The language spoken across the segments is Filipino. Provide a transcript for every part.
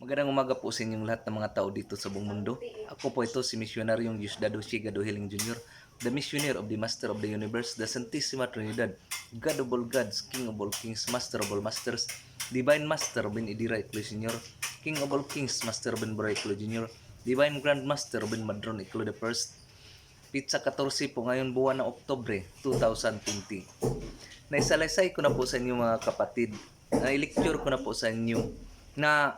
Magandang umaga po sa inyong lahat ng mga tao dito sa buong mundo. Ako po ito si Misyonaryong Diosdado Sigado Hiling Jr., the Missioner of the Master of the Universe, the Santissima Trinidad, God of all gods, King of all kings, Master of all masters, Divine Master Ben Idira Eclo Sr., King of all kings, Master Ben Bora Eclo Jr., Divine Grand Master Ben Madron Eclo the First, Pizza 14 po ngayon buwan ng Oktobre 2020. Naisalaysay ko na po sa inyo mga kapatid, na-lecture ko na po sa inyo na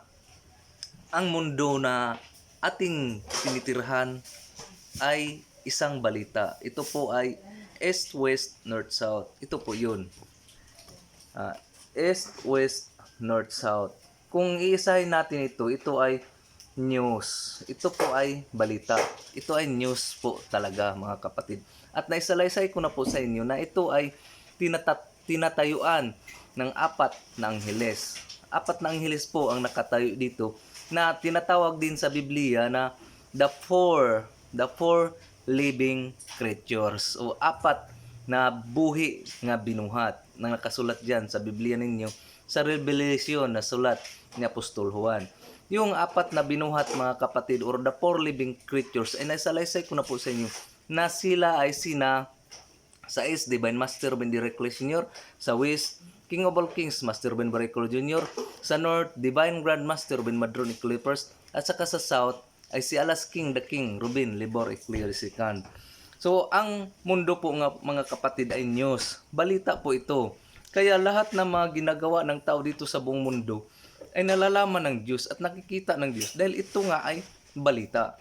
ang mundo na ating tinitirhan ay isang balita. Ito po ay East, West, North, South. Ito po yun. East, West, North, South. Kung iisahin natin ito, ito ay news. Ito po ay balita. Ito ay news po talaga mga kapatid. At naisalaysay ko na po sa inyo na ito ay tinatayuan ng apat na angheles. Apat na angheles po ang nakatayo dito na tinatawag din sa Biblia na the four living creatures o apat na buhi nga binuhat na nakasulat diyan sa Biblia ninyo sa Revelation na sulat ni Apostol Juan. Yung apat na binuhat mga kapatid or the four living creatures ay nasalaysay ko na po sa inyo na sila ay sina sa East, Divine Master Ben Directly Sr., sa West, King of all Kings, Master Ben Baricolo Jr., sa North, Divine Grand Master Ben Madron Eclipse First, at saka sa South ay si Alas King the King, Ruben Libor Eclipse II. So, ang mundo po nga mga kapatid ay news. Balita po ito. Kaya lahat ng mga ginagawa ng tao dito sa buong mundo ay nalalaman ng Diyos at nakikita ng Diyos dahil ito nga ay balita.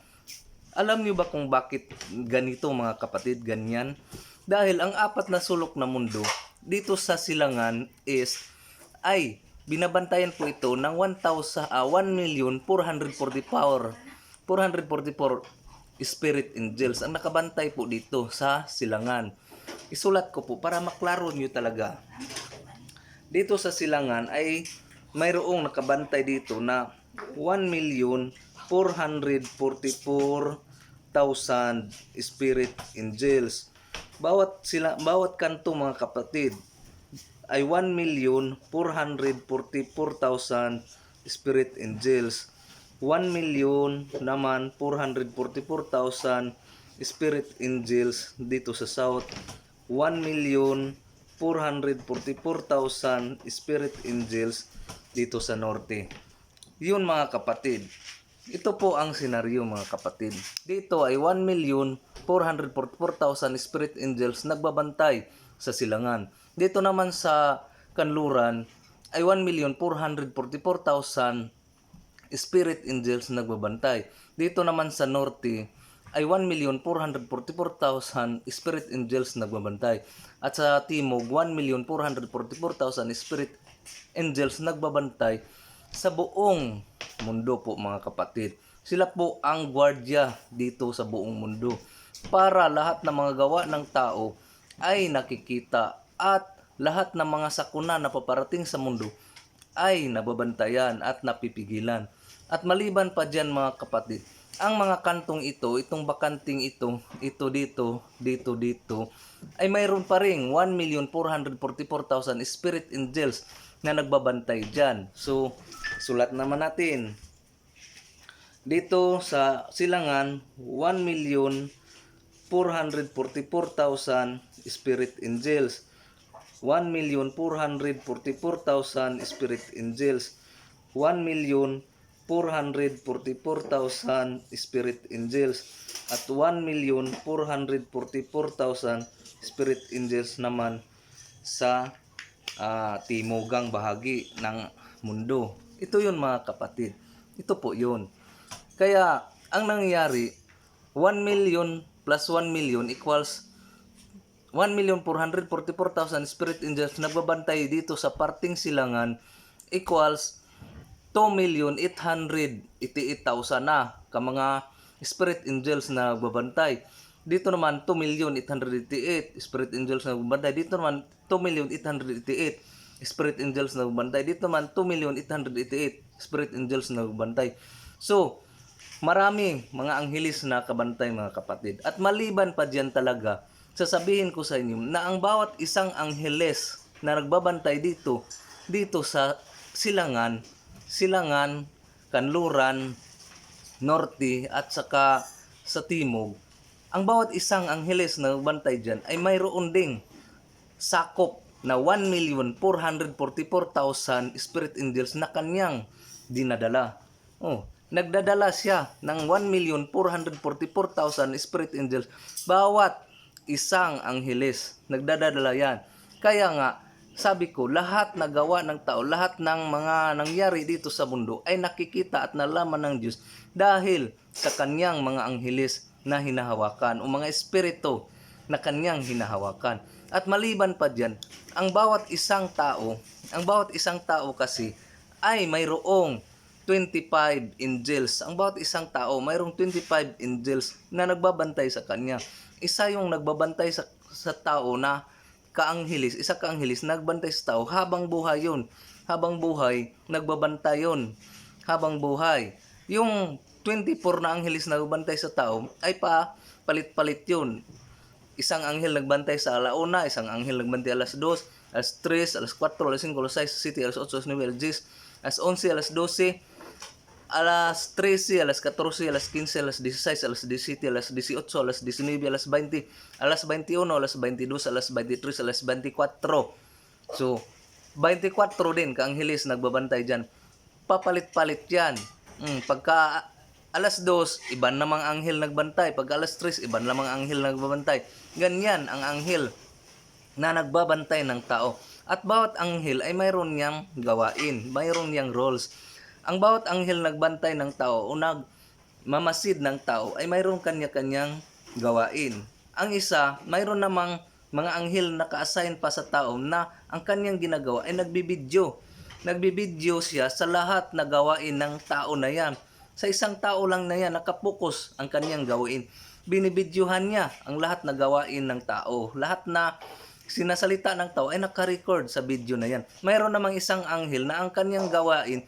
Alam niyo ba kung bakit ganito mga kapatid, ganyan? Dahil ang apat na sulok na mundo dito sa silangan ay binabantayan po ito ng 1,444 spirit angels ang nakabantay po dito sa silangan. Isulat ko po para maklaro nyo talaga. Dito sa silangan ay mayroong nakabantay dito na 1,444,000 spirit angels. Bawat kanto mga kapatid ay 1,444,000 spirit angels. 1,000,000 naman 444,000 spirit angels dito sa South. 1,444,000 spirit angels dito sa Norte. Yun mga kapatid. Ito po ang senaryo mga kapatid. Dito ay 1,444,000 spirit angels nagbabantay sa silangan. Dito naman sa kanluran ay 1,444,000 spirit angels nagbabantay. Dito naman sa norte ay 1,444,000 spirit angels nagbabantay. At sa timog, 1,444,000 spirit angels nagbabantay sa buong mundo po mga kapatid. Sila po ang gwardya dito sa buong mundo para lahat ng mga gawa ng tao ay nakikita at lahat ng mga sakuna na paparating sa mundo ay nababantayan at napipigilan. At maliban pa dyan mga kapatid, ang mga kantong ito, itong bakanting ito dito, ay mayroon pa ring 1,444,000 spirit angels na nagbabantay dyan. So, sulat naman natin. Dito sa silangan, 1,444,000 spirit angels. 1,444,000 spirit angels. 1,444,000 spirit angels. At 1,444,000 spirit angels naman sa timugang bahagi ng mundo. Ito yun mga kapatid. Ito po yun. Kaya ang nangyayari, 1 million plus 1 million equals 1,444,000 spirit angels nagbabantay dito sa parting silangan equals 2,888,000 na ka mga spirit angels na nagbabantay. Dito naman 2,888 spirit angels na nagbabantay. Dito naman 2,888 spirit angels na nagbabantay. Dito naman 2,888 spirit angels na nagbabantay. So, marami mga anghelis na kabantay mga kapatid. At maliban pa diyan talaga, sasabihin ko sa inyo na ang bawat isang angheles na nagbabantay dito sa silangan kanluran, norte at saka sa timog, ang bawat isang angheles na bantay dyan ay mayroon ding sakop na 1,444,000 spirit angels na kanyang dinadala. Oh, nagdadala siya ng 1,444,000 spirit angels bawat isang angheles. Nagdadala yan. Kaya nga, sabi ko, lahat na gawa ng tao, lahat ng mga nangyari dito sa mundo ay nakikita at nalaman ng Diyos dahil sa kanyang mga angheles na hinahawakan o mga espiritu na kanyang hinahawakan. At maliban pa dyan, ang bawat isang tao kasi ay mayroong 25 angels. Ang bawat isang tao mayroong 25 angels na nagbabantay sa kanya. Isa yung nagbabantay sa tao na kaanghelis, isa kaanghelis nagbantay sa tao habang buhay yun. Habang buhay, nagbabantay yun. Habang buhay. Yung 24 na anghelis na nagbantay sa tao ay palit-palit yun. Isang anghel nagbantay sa alauna, isang anghel nagbantay alas 2, alas 3, alas 4, alas 5, alas 6, alas 7, alas 8, alas 9, alas 10, alas 11, alas 12, alas 13, alas 14, alas 15, alas 16, alas 17, alas 18, alas 19, alas 20, alas 21, alas 22, alas 23, alas 24. So, 24 din kaanghelis nagbabantay dyan. Papalit-palit yan. Pagka alas 2, iban namang anghel nagbantay. Pag alas 3, iban namang anghel nagbabantay. Ganyan ang anghel na nagbabantay ng tao. At bawat anghel ay mayroon niyang gawain, mayroon niyang roles. Ang bawat anghel nagbantay ng tao o nagmamasid ng tao ay mayroon kanya-kanyang gawain. Ang isa, mayroon namang mga anghel na ka-assign pa sa tao na ang kanyang ginagawa ay nagbibidyo. Nagbibidyo siya sa lahat na gawain ng tao na yan. Sa isang tao lang na yan, nakapokus ang kanyang gawin. Binibidyohan niya ang lahat na gawain ng tao. Lahat na sinasalita ng tao ay naka-record sa video na yan. Mayroon namang isang anghel na ang kanyang gawain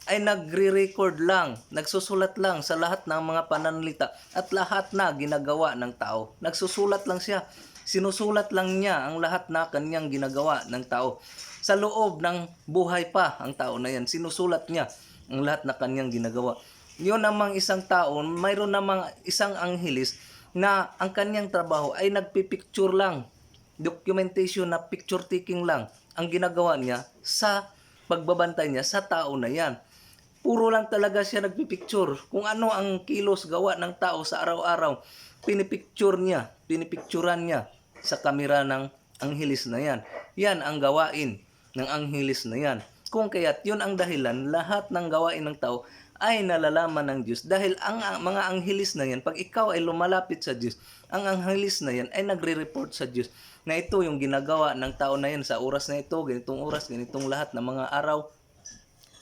ay nagre-record lang, nagsusulat lang sa lahat ng mga pananalita at lahat na ginagawa ng tao. Nagsusulat lang siya. Sinusulat lang niya ang lahat na kanyang ginagawa ng tao. Sa loob ng buhay pa ang tao na yan, sinusulat niya ang lahat na kanyang ginagawa. Yun namang isang tao, mayroon namang isang anghelis na ang kanyang trabaho ay nagpipicture lang. Documentation na picture taking lang ang ginagawa niya sa pagbabantay niya sa tao na yan. Puro lang talaga siya nagpipicture. Kung ano ang kilos gawa ng tao sa araw-araw, pinipicturan niya sa kamera ng anghelis na yan. Yan ang gawain ng anghelis na yan. Kung kaya't yun ang dahilan, lahat ng gawain ng tao ay nalalaman ng Diyos. Dahil ang mga anghelis na yan, pag ikaw ay lumalapit sa Diyos, ang anghelis na yan ay nagre-report sa Diyos na ito yung ginagawa ng tao na yan sa oras na ito, ganitong oras, ganitong lahat ng mga araw,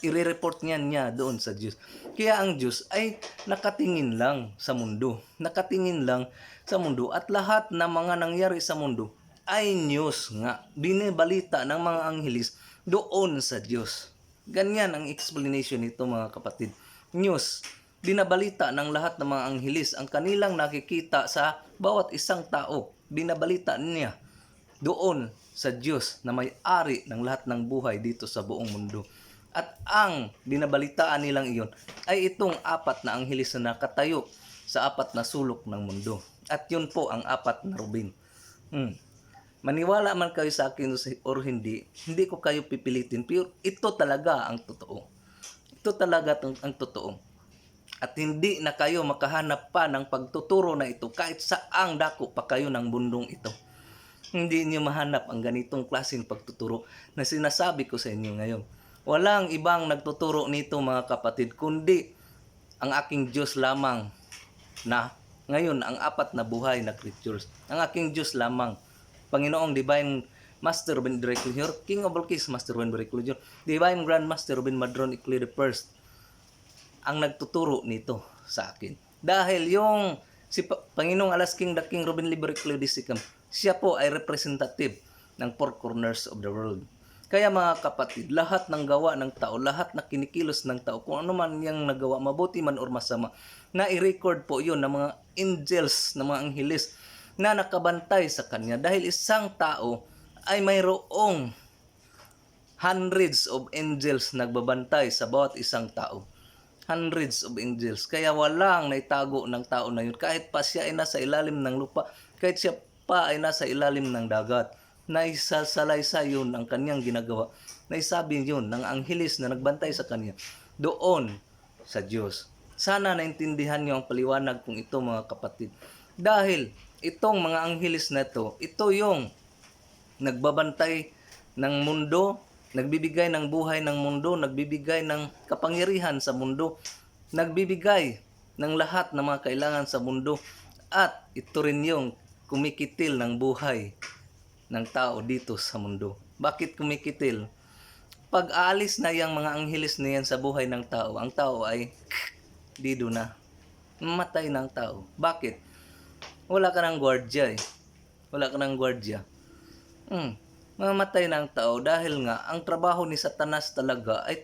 i-report niya doon sa Diyos. Kaya ang Diyos ay nakatingin lang sa mundo. Nakatingin lang sa mundo at lahat na mga nangyari sa mundo ay news nga. Binibalita ng mga anghelis doon sa Diyos. Ganyan ang explanation nito mga kapatid. News. Binabalita ng lahat ng mga anghelis ang kanilang nakikita sa bawat isang tao. Binabalita niya doon sa Diyos na may-ari ng lahat ng buhay dito sa buong mundo. At ang binabalitaan nilang iyon ay itong apat na anghelis na nakatayo sa apat na sulok ng mundo. At yun po ang apat na rubin. Maniwala man kayo sa akin or hindi, hindi ko kayo pipilitin. Pero ito talaga ang totoo. Ito talaga ang totoo. At hindi na kayo makahanap pa ng pagtuturo na ito kahit saang dako pa kayo ng bundong ito. Hindi niyo mahanap ang ganitong klaseng pagtuturo na sinasabi ko sa inyo ngayon. Walang ibang nagtuturo nito mga kapatid, kundi ang aking Diyos lamang na ngayon ang apat na buhay na creatures. Ang aking Diyos lamang, Panginoong Divine Master Ruben Drake Jr., King of all Kings, Master Ruben Drake Jr., Divine Grand Master Ruben Madron Eclair I, ang nagtuturo nito sa akin. Dahil yung si Panginoong Alas King, the King Ruben Liber Eclair II, siya po ay representative ng four corners of the world. Kaya mga kapatid, lahat ng gawa ng tao, lahat na kinikilos ng tao, kung ano man yung nagawa, mabuti man or masama, na i-record po yun ng mga angels, ng mga anghelis na nakabantay sa kanya. Dahil isang tao ay mayroong hundreds of angels nagbabantay sa bawat isang tao. Hundreds of angels. Kaya walang naitago ng tao na yun. Kahit pa siya ay nasa ilalim ng lupa, kahit siya pa ay nasa ilalim ng dagat, naisasalaysay yun ang kanyang ginagawa. Naisabi yun ng anghelis na nagbantay sa kanya doon sa Diyos. Sana naintindihan niyo ang paliwanag kong ito, mga kapatid. Dahil itong mga anghelis na ito yung nagbabantay ng mundo, nagbibigay ng buhay ng mundo, nagbibigay ng kapangyarihan sa mundo, nagbibigay ng lahat ng mga kailangan sa mundo, at ito rin yung kumikitil ng buhay ng tao dito sa mundo. Bakit kumikitil? Pag aalis na yung mga anghelis na yan sa buhay ng tao, ang tao ay dido na. Mamatay ng tao. Bakit? Wala ka ng gwardya eh. Wala ka ng gwardya. Mamatay ng tao dahil nga ang trabaho ni Satanas talaga ay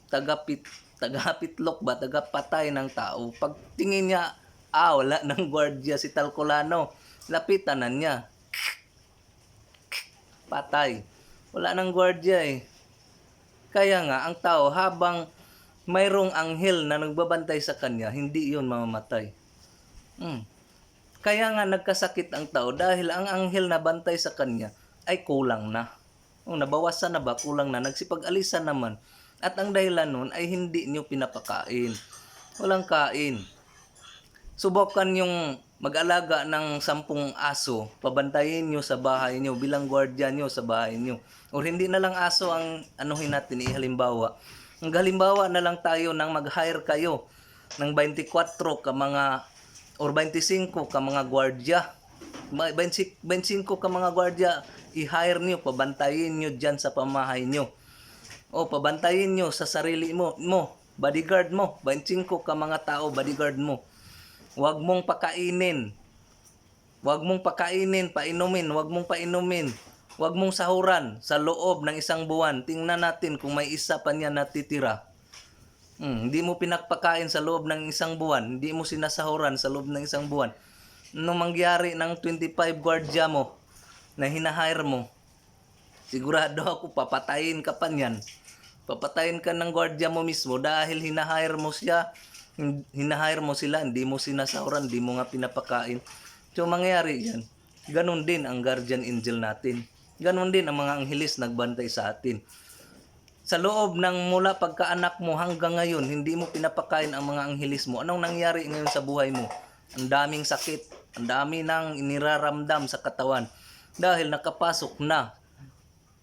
tagapitlok ba, tagapatay ng tao. Pag tingin niya, wala ng gwardya si Talcolano, lapitan na niya. Patay. Wala ng gwardya eh. Kaya nga, ang tao habang mayroong anghel na nagbabantay sa kanya, hindi yun mamamatay. Kaya nga nagkasakit ang tao dahil ang anghel na bantay sa kanya ay kulang na. Nabawasan na ba? Kulang na. Nagsipag-alisan naman. At ang dahilan nun ay hindi nyo pinapakain. Walang kain. Subukan yung mag-alaga ng 10 aso. Pabantayin nyo sa bahay nyo bilang gwardiya nyo sa bahay nyo. O hindi na lang aso ang anuhin natin, ihalimbawa. Ang halimbawa na lang tayo nang mag-hire kayo ng 24 ka mga or 25 ka mga gwardiya. 25 ka mga gwardiya, i-hire nyo, pabantayin nyo dyan sa pamahay nyo. O pabantayin nyo sa sarili mo, bodyguard mo, 25 ka mga tao, bodyguard mo. Huwag mong pakainin. Huwag mong pakainin, painumin, huwag mong painumin. Huwag mong sahuran sa loob ng 1 buwan. Tingnan natin kung may isa pa niya natitira. Hindi mo pinapakain sa loob ng 1 buwan. Hindi mo sinasahuran sa loob ng 1 buwan. Anong mangyari ng 25 gwardiya mo na hinahire mo? Sigurado ako papatayin ka pa niyan. Papatayin ka ng gwardiya mo mismo dahil hinahire mo siya, hinahire mo sila, hindi mo sinasahuran, hindi mo nga pinapakain. So mangyayari yan. Ganon din ang guardian angel natin. Ganon din ang mga anghelis nagbantay sa atin. Sa loob ng mula pagkaanak mo hanggang ngayon, hindi mo pinapakain ang mga anghelis mo. Anong nangyari ngayon sa buhay mo? Ang daming sakit, ang dami nang iniraramdam sa katawan dahil nakapasok na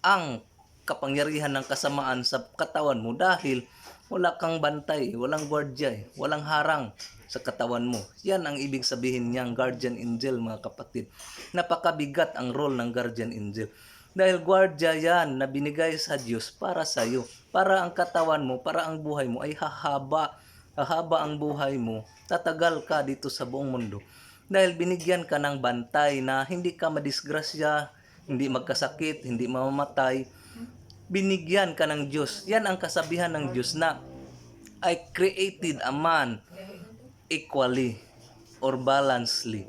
ang kapangyarihan ng kasamaan sa katawan mo dahil wala kang bantay, walang gwardiya, walang harang sa katawan mo. Yan ang ibig sabihin niyang guardian angel, mga kapatid. Napakabigat ang role ng guardian angel. Dahil gwardiya yan na binigay sa Diyos para sa iyo. Para ang katawan mo, para ang buhay mo ay hahaba. Hahaba ang buhay mo. Tatagal ka dito sa buong mundo. Dahil binigyan ka ng bantay na hindi ka madisgrasya, hindi magkasakit, hindi mamamatay. Binigyan ka ng Diyos. Yan ang kasabihan ng Diyos na I created a man equally or balancedly.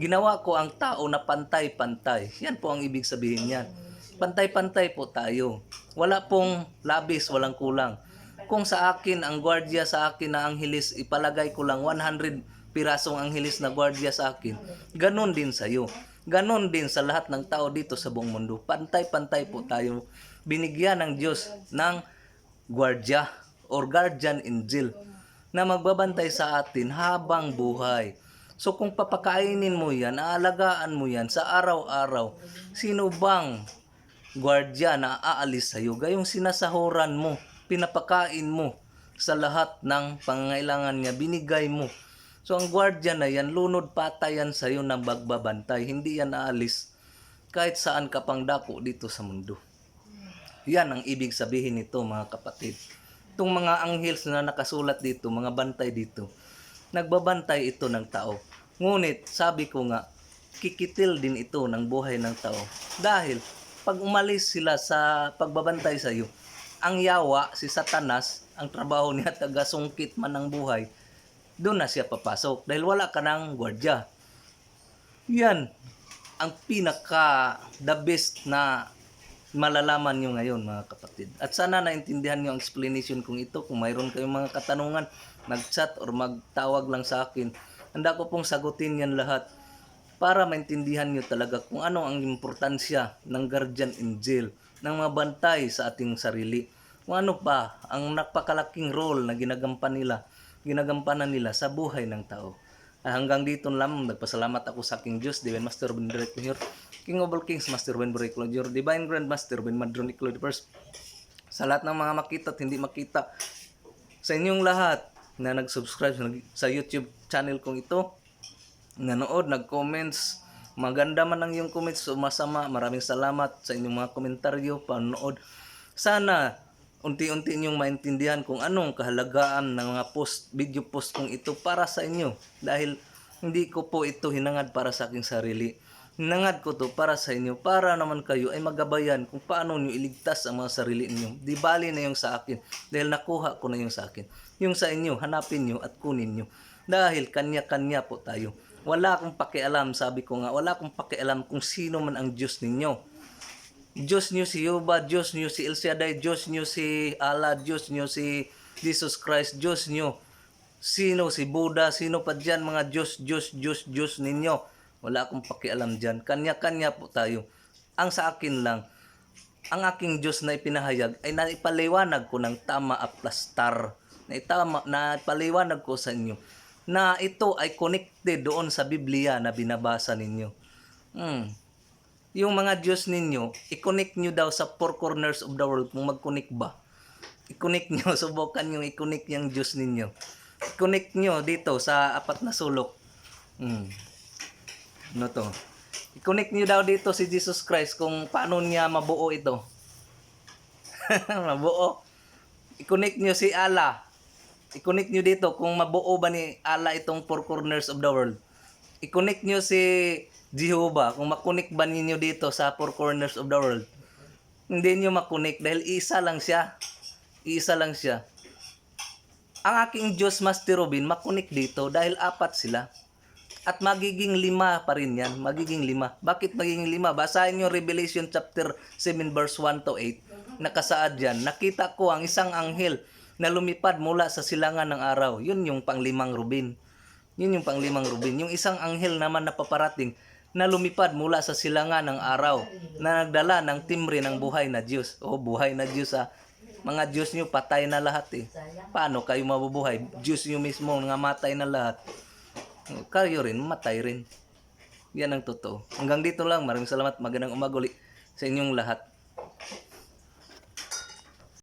Ginawa ko ang tao na pantay-pantay. Yan po ang ibig sabihin niyan. Pantay-pantay po tayo. Wala pong labis, walang kulang. Kung sa akin, ang gwardiya sa akin na anghelis, ipalagay ko lang 100 pirasong anghelis na gwardiya sa akin, ganon din sa iyo. Ganon din sa lahat ng tao dito sa buong mundo. Pantay-pantay po tayo. Binigyan ng Diyos ng gwardiya or guardian angel na magbabantay sa atin habang buhay. So kung papakainin mo yan, aalagaan mo yan sa araw-araw, sino bang gwardiya na aalis sa iyo? Gayong sinasahuran mo, pinapakain mo sa lahat ng pangangailangan niya, binigay mo. So ang gwardiya na yan, lunod patayan sa iyo ng magbabantay. Hindi yan aalis kahit saan ka pang dako dito sa mundo. Yan ang ibig sabihin nito, mga kapatid. Itong mga anghels na nakasulat dito, mga bantay dito, nagbabantay ito ng tao. Ngunit sabi ko nga, kikitil din ito ng buhay ng tao. Dahil pag umalis sila sa pagbabantay sa iyo, ang yawa, si Satanas, ang trabaho niya taga-sungkit man ng buhay, doon na siya papasok dahil wala ka ng gwardiya. Yan ang pinaka the best na malalaman nyo ngayon mga kapatid. At sana naintindihan nyo ang explanation kong ito. Kung mayroon kayong mga katanungan, mag-chat or magtawag lang sa akin. Handa ko pong sagutin yan lahat para maintindihan nyo talaga kung ano ang importansya ng guardian angel, ng mga bantay sa ating sarili. Kung ano pa ang napakalaking role na ginagampanan nila sa buhay ng tao. Hanggang dito lang, nagpasalamat ako sa aking Diyos, Divine Master Ben Direct Jr., King of all Kings, Master Ben Direct Jr., Divine Grand Master Ben Madron Iclo First, sa lahat ng mga makita at hindi makita, sa inyong lahat na nag-subscribe sa YouTube channel kong ito, nanood, nag-comments, maganda man ang iyong comments o masama, maraming salamat sa inyong mga komentaryo, panood. Sana unti-unti ninyong maintindihan kung anong kahalagaan ng mga video post kong ito para sa inyo. Dahil hindi ko po ito hinangad para sa aking sarili. Hinangad ko to para sa inyo, para naman kayo ay magabayan kung paano nyo iligtas ang mga sarili ninyo. Di bali na yung sa akin, dahil nakuha ko na yung sa akin. Yung sa inyo, hanapin nyo at kunin nyo. Dahil kanya-kanya po tayo. Wala akong pakialam, sabi ko nga, wala akong pakialam kung sino man ang Diyos ninyo. Diyos nyo si Jehovah, Diyos nyo si El Shaddai, Diyos nyo si Allah, Diyos nyo si Jesus Christ, Diyos nyo sino, si Buddha, sino pa dyan mga Diyos ninyo. Wala akong pakialam dyan. Kanya-kanya po tayo. Ang sa akin lang, ang aking Diyos na ipinahayag ay naipaliwanag ko ng tama at plastar. Naipaliwanag ko sa inyo na ito ay connected doon sa Biblia na binabasa ninyo. Yung mga Diyos ninyo, i-connect nyo daw sa four corners of the world. Kung mag-connect ba, i-connect nyo, subukan nyo i-connect yung Diyos ninyo. I-connect nyo dito sa apat na sulok. Ano to? I-connect nyo daw dito si Jesus Christ kung paano niya mabuo ito. Mabuo. I-connect nyo si Allah. I-connect nyo dito kung mabuo ba ni Allah itong four corners of the world. I-connect nyo si Jehovah, kung makunik ba ninyo dito sa four corners of the world. Hindi nyo makunik dahil isa lang siya. Isa lang siya. Ang aking Diyos, Master Robin, makunik dito dahil apat sila. At magiging 5 pa rin yan. Magiging 5. Bakit magiging 5? Basahin nyo Revelation chapter 7 verse 1 to 8. Nakasaad dyan. Nakita ko ang isang anghel na lumipad mula sa silangan ng araw. Yun yung pang-5 rubin. Yun yung pang-5 rubin. Yung isang anghel naman na paparating na lumipad mula sa silangan ng araw na nagdala ng timbre ng buhay na Diyos. Buhay na Diyos ha. Mga Diyos nyo patay na lahat eh. Paano kayo mabubuhay? Diyos nyo mismo nga matay na lahat. Kayo rin, matay rin. Yan ang totoo. Hanggang dito lang. Maraming salamat. Magandang umaguli sa inyong lahat.